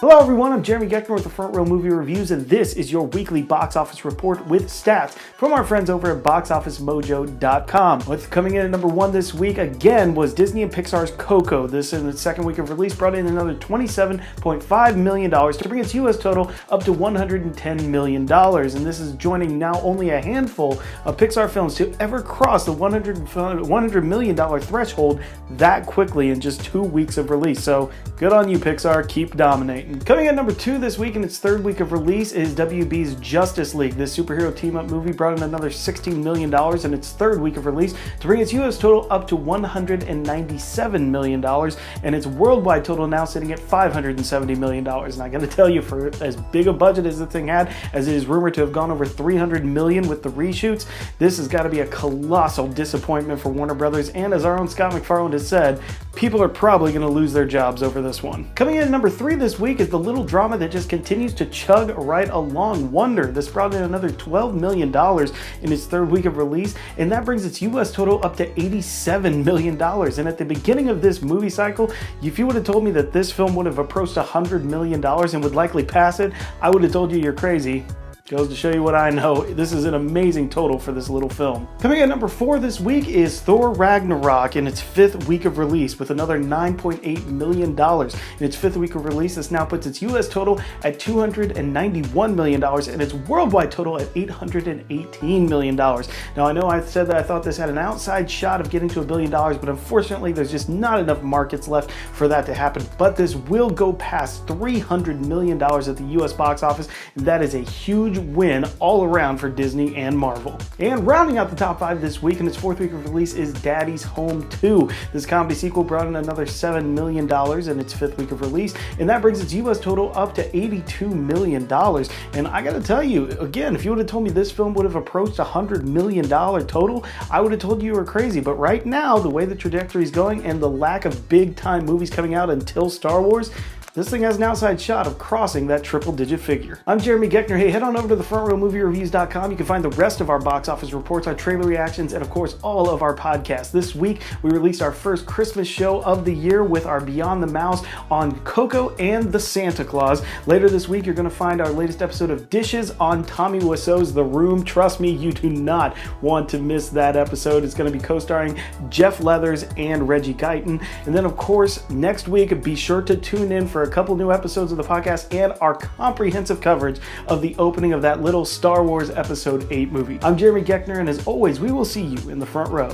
Hello everyone, I'm Jeremy Geckner with the Front Row Movie Reviews, and this is your weekly box office report with stats from our friends over at boxofficemojo.com. What's coming in at number one this week, again, was Disney and Pixar's Coco. This, in its second week of release, brought in another $27.5 million to bring its US total up to $110 million. And this is joining now only a handful of Pixar films to ever cross the $100 million threshold that quickly in just 2 weeks of release. So good on you, Pixar. Keep dominating. Coming at number two this week in its third week of release is WB's Justice League. This superhero team-up movie brought in another $16 million in its third week of release to bring its US total up to $197 million, and its worldwide total now sitting at $570 million. And I gotta tell you, for as big a budget as the thing had, as it is rumored to have gone over $300 million with the reshoots, this has got to be a colossal disappointment for Warner Brothers, and as our own Scott McFarlane has said, people are probably going to lose their jobs over this one. Coming in at number three this week is the little drama that just continues to chug right along, Wonder. This brought in another $12 million in its third week of release, and that brings its US total up to $87 million. And at the beginning of this movie cycle, if you would have told me that this film would have approached $100 million and would likely pass it, I would have told you you're crazy. Goes to show you what I know. This is an amazing total for this little film. Coming at number four this week is Thor Ragnarok in its fifth week of release with another $9.8 million. In its fifth week of release, this now puts its US total at $291 million and its worldwide total at $818 million. Now, I know I said that I thought this had an outside shot of getting to $1 billion, but unfortunately, there's just not enough markets left for that to happen. But this will go past $300 million at the US box office, and that is a huge win all around for Disney and Marvel. And rounding out the top five this week in its fourth week of release is Daddy's Home 2. This comedy sequel brought in another $7 million in its fifth week of release, and that brings its US total up to $82 million. And I gotta tell you, again, if you would have told me this film would have approached $100 million total, I would have told you were crazy. But right now, the way the trajectory is going and the lack of big time movies coming out until Star Wars, this thing has an outside shot of crossing that triple-digit figure. I'm Jeremy Geckner. Hey, head on over to the FrontRowMovieReviews.com. You can find the rest of our box office reports, our trailer reactions, and of course, all of our podcasts. This week, we released our first Christmas show of the year with our Beyond the Mouse on Coco and the Santa Claus. Later this week, you're going to find our latest episode of Dishes on Tommy Wiseau's The Room. Trust me, you do not want to miss that episode. It's going to be co-starring Jeff Leathers and Reggie Guyton. And then, of course, next week, be sure to tune in for a couple new episodes of the podcast and our comprehensive coverage of the opening of that little Star Wars Episode 8 movie. I'm Jeremy Geckner, and as always, we will see you in the front row.